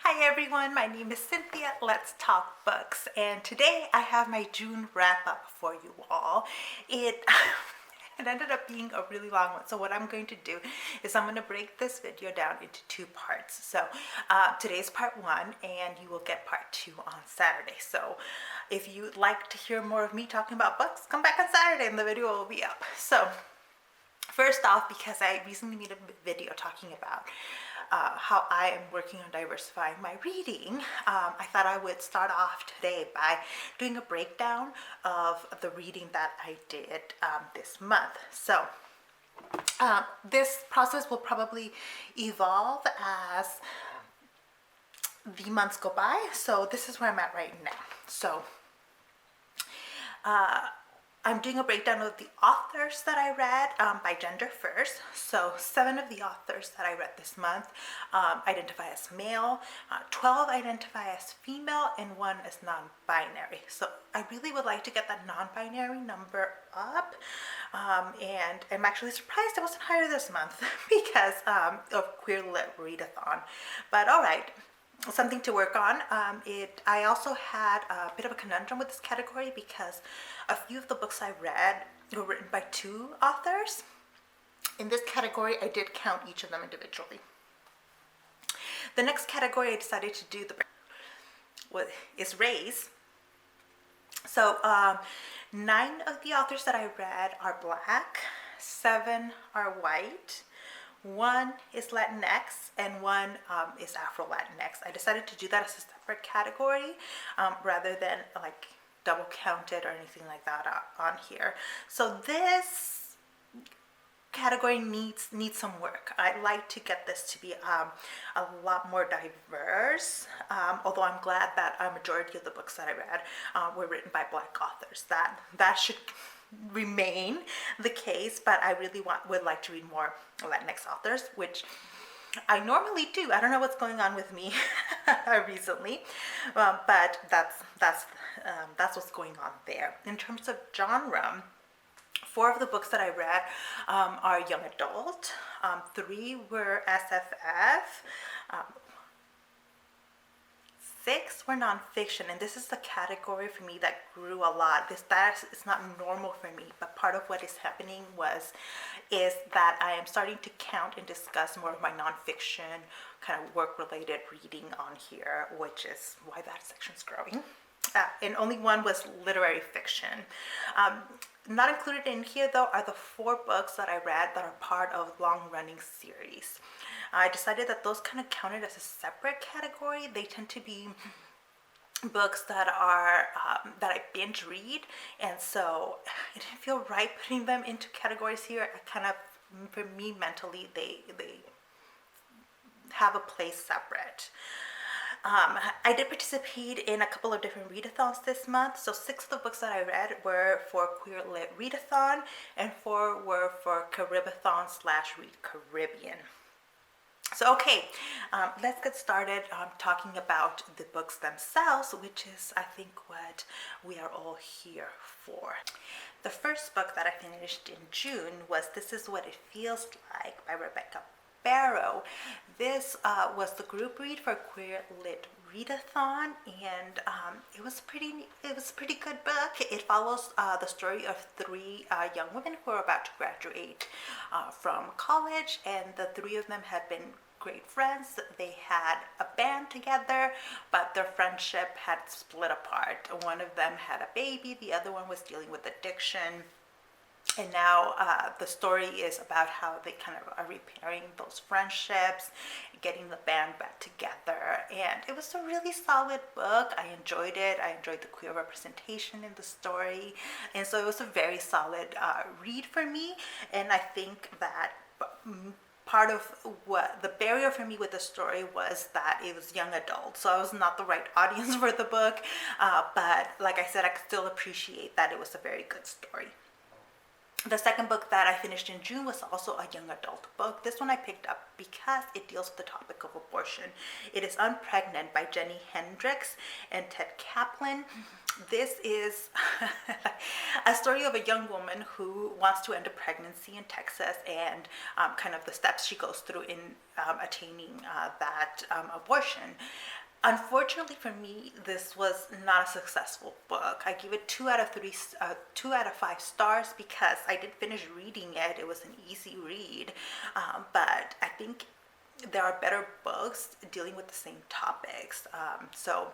Hi everyone, my name is Cynthia. Let's talk books. And today I have my June wrap up for you all. It it ended up being a really long one. So what I'm going to do is I'm going to break this video down into two parts. So today's part one, and you will get part two on Saturday. So if you'd like to hear more of me talking about books, come back on Saturday and the video will be up. So first off, because I recently made a video talking about how I am working on diversifying my reading, I thought I would start off today by doing a breakdown of the reading that I did this month. So this process will probably evolve as the months go by. So this is where I'm at right now. So I'm doing a breakdown of the authors that I read by gender first. So 7 of the authors that I read this month identify as male, 12 identify as female, and 1 as non-binary. So I really would like to get that non-binary number up. And I'm actually surprised it wasn't higher this month because of Queer Lit Readathon. But all right. Something to work on. I also had a bit of a conundrum with this category because a few of the books I read were written by 2 authors. In this category, I did count each of them individually. The next category I decided to do is race. So 9 of the authors that I read are Black, 7 are white, 1 is Latinx, and 1 is Afro-Latinx. I decided to do that as a separate category rather than like double counted or anything like that on here. So this category needs some work. I'd like to get this to be a lot more diverse, although I'm glad that a majority of the books that I read were written by Black authors. That should remain the case, but I really would like to read more Latinx authors, which I normally do. I don't know what's going on with me recently, but that's what's going on there. In terms of genre, 4 of the books that I read are young adult, 3 were SFF, 6 were nonfiction, and this is the category for me that grew a lot. It's not normal for me, but part of what is happening is that I am starting to count and discuss more of my nonfiction kind of work-related reading on here, which is why that section's growing. And only 1 was literary fiction. Not included in here, though, are the 4 books that I read that are part of long-running series. I decided that those kind of counted as a separate category. They tend to be books that are that I binge read, and so it didn't feel right putting them into categories here. I kind of, for me mentally, they have a place separate. I did participate in a couple of different readathons this month. So 6 of the books that I read were for Queer Lit Readathon, and 4 were for Caribathon/Read Caribbean. So okay, let's get started talking about the books themselves, which is, I think, what we are all here for. The first book that I finished in June was This Is What It Feels Like by Rebecca Barrow. This was the group read for Queer Lit Readathon, and it was a pretty good book. It follows the story of 3 young women who are about to graduate from college, and the 3 of them had been great friends. They had a band together, but their friendship had split apart. One of them had a baby, the other one was dealing with addiction. And now the story is about how they kind of are repairing those friendships, getting the band back together. And it was a really solid book. I enjoyed it. I enjoyed the queer representation in the story. And so it was a very solid read for me. And I think that part of what the barrier for me with the story was that it was young adult, so I was not the right audience for the book, but like I said, I could still appreciate that it was a very good story. The second book that I finished in June was also a young adult book. This one I picked up because it deals with the topic of abortion. It is Unpregnant by Jenni Hendriks and Ted Caplan. This is a story of a young woman who wants to end a pregnancy in Texas, and kind of the steps she goes through in attaining that abortion. Unfortunately for me, this was not a successful book. I give it 2 out of 5 stars because I did finish reading it. It was an easy read, but I think there are better books dealing with the same topics. So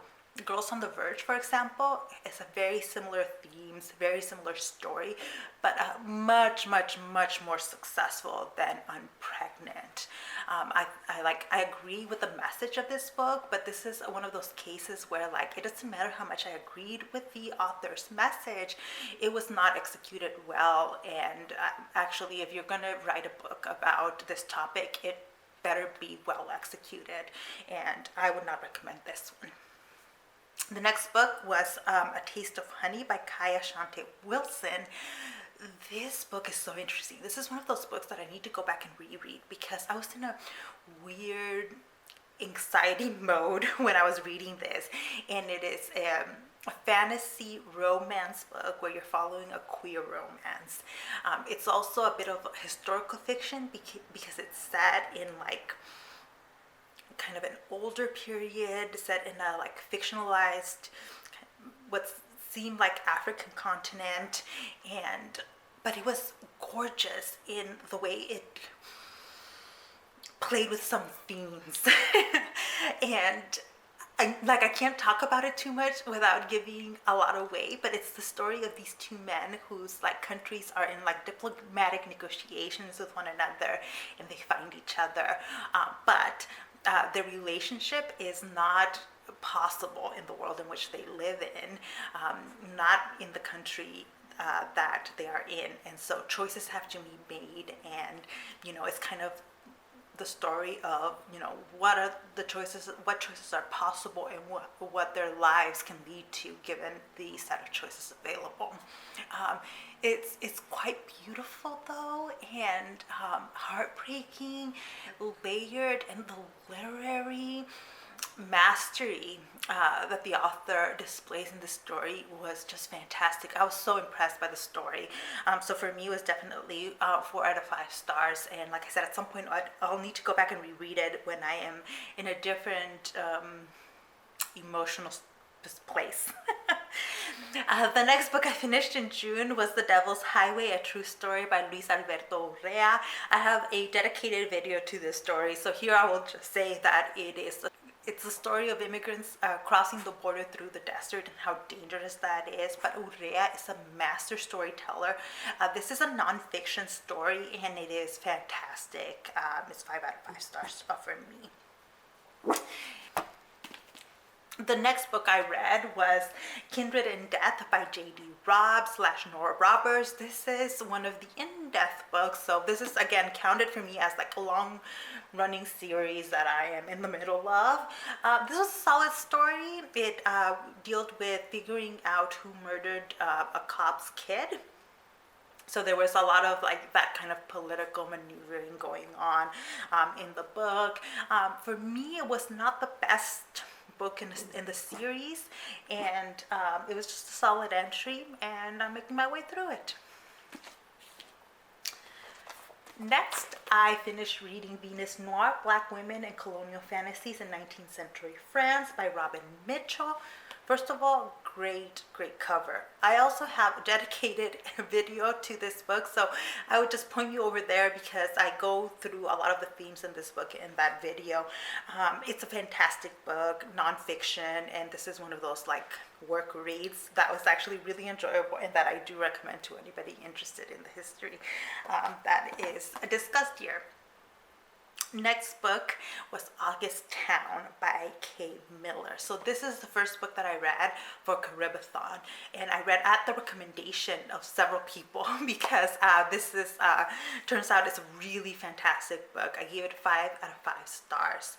Girls on the Verge, for example, is a very similar themes, very similar story, but much, much, much more successful than Unpregnant. I agree with the message of this book, but this is one of those cases where like it doesn't matter how much I agreed with the author's message, it was not executed well. And actually, if you're gonna write a book about this topic, it better be well executed, and I would not recommend this one. The next book was A Taste of Honey by Ashante Wilson. This book is so interesting. This is one of those books that I need to go back and reread because I was in a weird anxiety mode when I was reading this, and it is a fantasy romance book where you're following a queer romance. It's also a bit of historical fiction because it's set in like kind of an older period, set in a like fictionalized what seemed like African continent, but it was gorgeous in the way it played with some themes. And I can't talk about it too much without giving a lot away, but it's the story of these two men whose like countries are in like diplomatic negotiations with one another, and they find each other, but their relationship is not possible in the world in which they live in, not in the country that they are in, and so choices have to be made. And it's kind of the story of what choices are possible, and what their lives can lead to given the set of choices available. It's quite beautiful though, and heartbreaking, layered, and the literary mastery that the author displays in this story was just fantastic. I was so impressed by the story. So for me, it was definitely 4 out of 5 stars. And like I said, at some point I'll need to go back and reread it when I am in a different emotional place. The next book I finished in June was The Devil's Highway, A True Story by Alberto Urrea. I have a dedicated video to this story, so here I will just say that it's the story of immigrants crossing the border through the desert and how dangerous that is. But Urrea is a master storyteller. This is a nonfiction story, and it is fantastic. It's 5 out of 5 stars for me. The next book I read was Kindred in Death by J.D. Robb / Noir Robbers. This is one of the in-depth books, so this is again counted for me as like a long-running series that I am in the middle of. This was a solid story. It dealt with figuring out who murdered a cop's kid. So there was a lot of like that kind of political maneuvering going on in the book. For me, it was not the best book in the series, and it was just a solid entry, and I'm making my way through it. Next, I finished reading Venus Noir, Black Women and Colonial Fantasies in 19th-Century France by Robb and Mitchell. First of all, great cover. I also have a dedicated video to this book, so I would just point you over there because I go through a lot of the themes in this book in that video. It's a fantastic book, nonfiction, and this is one of those like work reads that was actually really enjoyable and that I do recommend to anybody interested in the history that is discussed here. Next book was Augustown by Kei Miller. So this is the first book that I read for Caribathon, and I read at the recommendation of several people because this is turns out it's a really fantastic book. I gave it 5 out of 5 stars.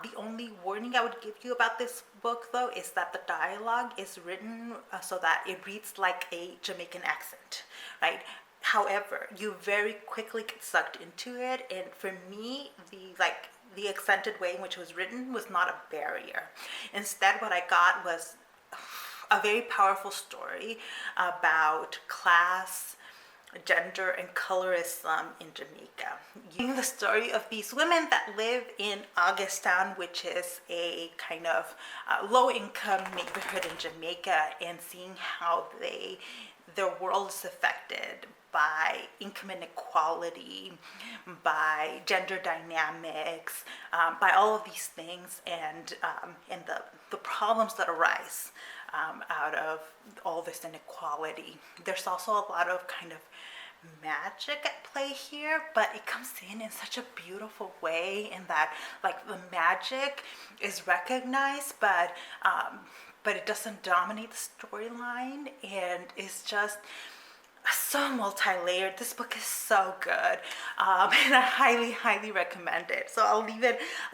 The only warning I would give you about this book though is that the dialogue is written so that it reads like a Jamaican accent, right? However, you very quickly get sucked into it, and for me, the accented way in which it was written was not a barrier. Instead, what I got was a very powerful story about class, gender and colorism in Jamaica. Using the story of these women that live in Augustown, which is a kind of low-income neighborhood in Jamaica, and seeing how their world is affected by income inequality, by gender dynamics, by all of these things, and the problems that arise out of all this inequality. There's also a lot of kind of magic at play here, but it comes in such a beautiful way, in that like the magic is recognized, but it doesn't dominate the storyline, and it's just so multi-layered. This book is so good, and I highly recommend it. So I'll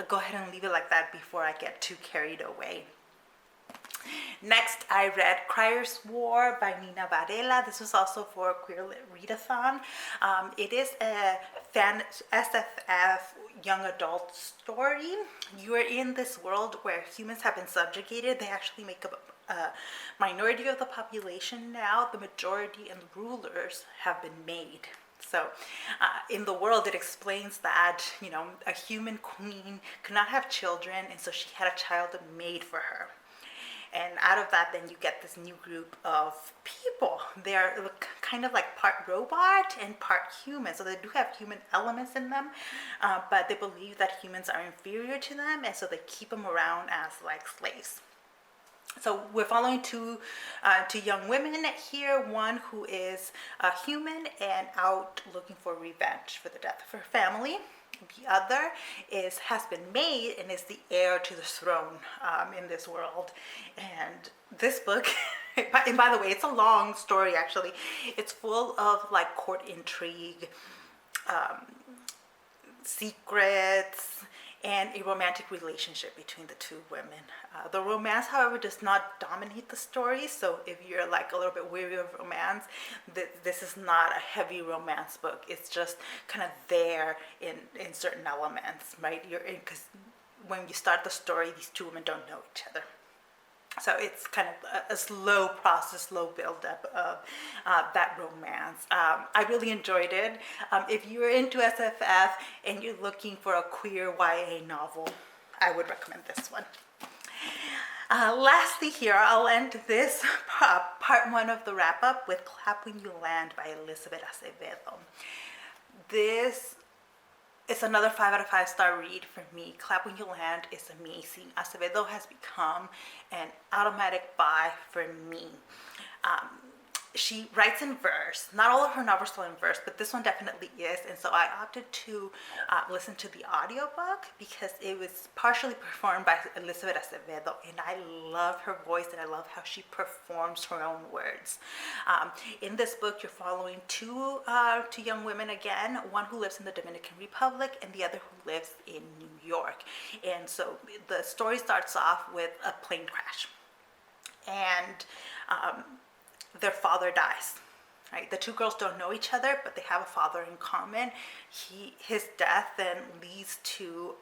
go ahead and leave it like that before I get too carried away. Next, I read Criers War by Nina Varela. This was also for a Queer Lit Readathon. It is a SFF young adult story. You are in this world where humans have been subjugated. They actually make up a minority of the population now. The majority and rulers have been made. So in the world, it explains that, a human queen could not have children, and so she had a child made for her. And out of that, then you get this new group of people. They're kind of like part robot and part human. So they do have human elements in them, but they believe that humans are inferior to them, and so they keep them around as like slaves. So we're following two young women here. One who is a human and out looking for revenge for the death of her family. The other has been made and is the heir to the throne in this world. And this book, and by the way, it's a long story actually. It's full of like court intrigue, secrets, and a romantic relationship between the two women. The romance, however, does not dominate the story. So if you're like a little bit weary of romance, this is not a heavy romance book. It's just kind of there in certain elements, right? Because when you start the story, these two women don't know each other. So it's kind of a slow process, slow build-up of that romance. I really enjoyed it. If you're into SFF and you're looking for a queer YA novel, I would recommend this one. Lastly here, I'll end this part one of the wrap-up with Clap When You Land by Elizabeth Acevedo. This is another 5 out of 5 star read for me. Clap When You Land is amazing. Acevedo has become an automatic buy for me. She writes in verse. Not all of her novels are in verse, but this one definitely is. And so I opted to listen to the audiobook because it was partially performed by Elizabeth Acevedo. And I love her voice, and I love how she performs her own words. In this book, you're following two young women again, one who lives in the Dominican Republic and the other who lives in New York. And so the story starts off with a plane crash. And their father dies, right? The two girls don't know each other, but they have a father in common. His death then leads to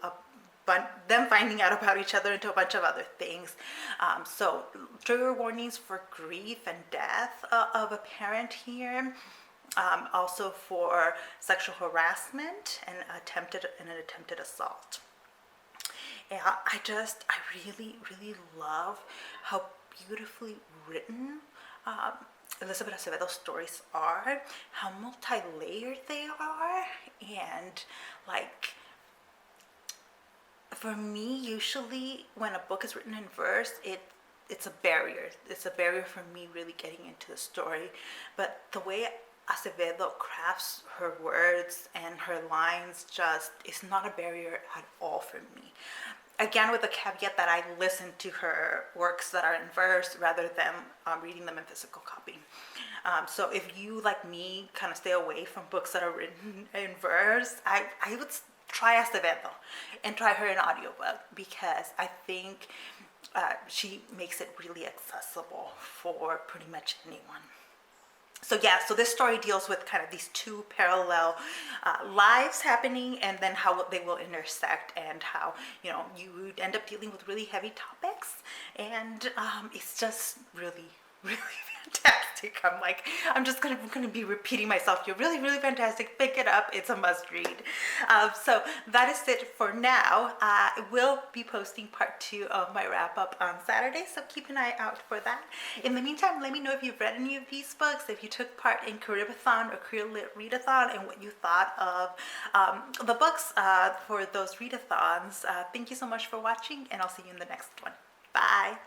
them finding out about each other and to a bunch of other things. So trigger warnings for grief and death of a parent here. Also for sexual harassment and an attempted assault. And I really love how beautifully written Elizabeth Acevedo's stories are, how multi-layered they are, and like, for me, usually when a book is written in verse, it's a barrier. It's a barrier for me really getting into the story. But the way Acevedo crafts her words and her lines is not a barrier at all for me. Again, with the caveat that I listen to her works that are in verse rather than reading them in physical copy. So if you, like me, kind of stay away from books that are written in verse, I would try Acevedo and try her in audiobook, because I think she makes it really accessible for pretty much anyone. So this story deals with kind of these two parallel lives happening, and then how they will intersect, and how you end up dealing with really heavy topics, and it's just really fantastic. fantastic. I'm just gonna be repeating myself. You're really, really fantastic. Pick it up. It's a must read. So that is it for now. I will be posting part 2 of my wrap up on Saturday, so keep an eye out for that. In the meantime, let me know if you've read any of these books, if you took part in Caribathon or Crier Lit Readathon, and what you thought of the books for those readathons. Thank you so much for watching, and I'll see you in the next one. Bye.